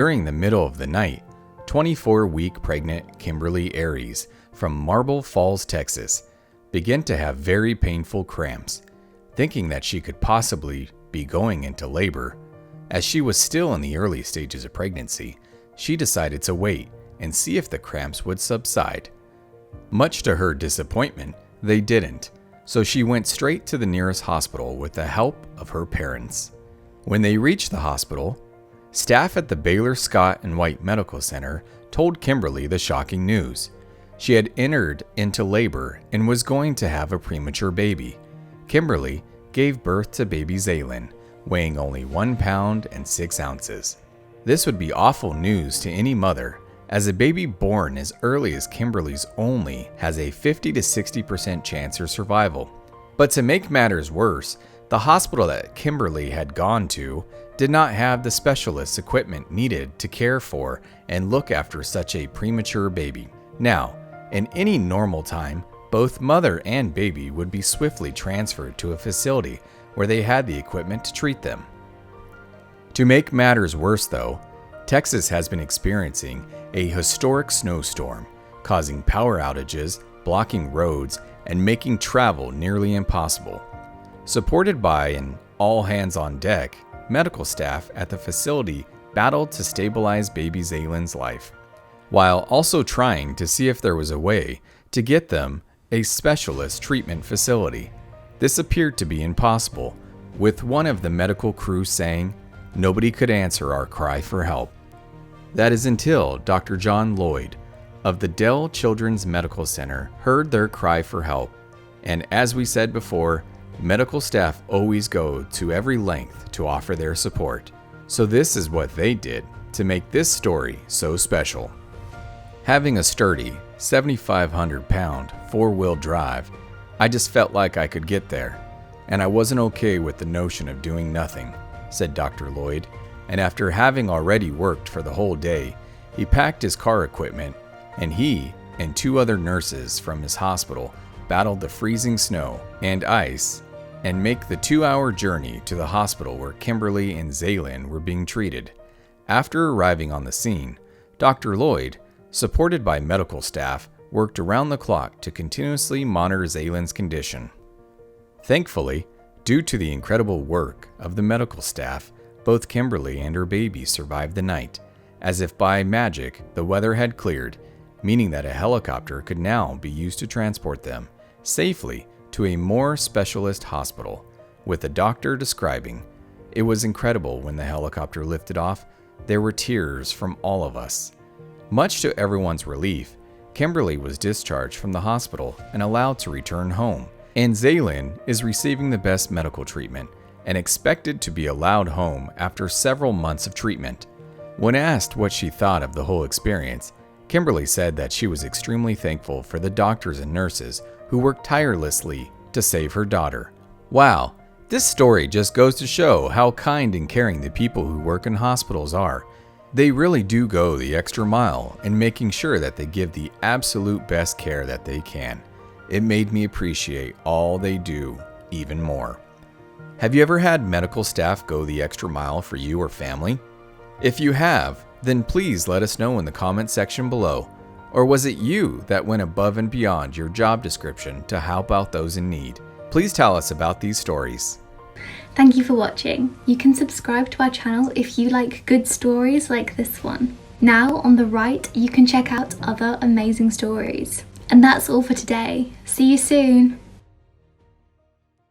During the middle of the night, 24-week pregnant Kimberly Arias from Marble Falls, Texas, began to have very painful cramps. Thinking that she could possibly be going into labor, as she was still in the early stages of pregnancy, she decided to wait and see if the cramps would subside. Much to her disappointment, they didn't, so she went straight to the nearest hospital with the help of her parents. When they reached the hospital, staff at the Baylor Scott & White Medical Center told Kimberly the shocking news. She had entered into labor and was going to have a premature baby. Kimberly gave birth to baby Zaylynn, weighing only 1 pound and 6 ounces. This would be awful news to any mother, as a baby born as early as Kimberly's only has a 50 to 60% chance of survival. But to make matters worse, the hospital that Kimberly had gone to did not have the specialist equipment needed to care for and look after such a premature baby. Now, in any normal time, both mother and baby would be swiftly transferred to a facility where they had the equipment to treat them. To make matters worse though, Texas has been experiencing a historic snowstorm, causing power outages, blocking roads, and making travel nearly impossible. Supported by an all-hands-on-deck, medical staff at the facility battled to stabilize baby Zaylynn's life, while also trying to see if there was a way to get them a specialist treatment facility. This appeared to be impossible, with one of the medical crew saying, "Nobody could answer our cry for help." That is until Dr. John Loyd of the Dell Children's Medical Center heard their cry for help. And as we said before, medical staff always go to every length to offer their support. So this is what they did to make this story so special. Having a sturdy 7,500-pound four-wheel drive, I just felt like I could get there, and I wasn't okay with the notion of doing nothing, said Dr. Loyd. And after having already worked for the whole day, he packed his car equipment, and he and 2 other nurses from his hospital battled the freezing snow and ice and make the 2-hour journey to the hospital where Kimberly and Zaylynn were being treated. After arriving on the scene, Dr. Loyd, supported by medical staff, worked around the clock to continuously monitor Zaylynn's condition. Thankfully, due to the incredible work of the medical staff, both Kimberly and her baby survived the night. As if by magic, the weather had cleared, meaning that a helicopter could now be used to transport them safely to a more specialist hospital, with the doctor describing, "It was incredible when the helicopter lifted off. There were tears from all of us." Much to everyone's relief, Kimberly was discharged from the hospital and allowed to return home, and Zaylynn is receiving the best medical treatment and expected to be allowed home after several months of treatment. When asked what she thought of the whole experience, Kimberly said that she was extremely thankful for the doctors and nurses who worked tirelessly to save her daughter. Wow, this story just goes to show how kind and caring the people who work in hospitals are. They really do go the extra mile in making sure that they give the absolute best care that they can. It made me appreciate all they do even more. Have you ever had medical staff go the extra mile for you or family? If you have, then please let us know in the comment section below. Or was it you that went above and beyond your job description to help out those in need? Please tell us about these stories. Thank you for watching. You can subscribe to our channel if you like good stories like this one. Now on the right, you can check out other amazing stories. And that's all for today. See you soon.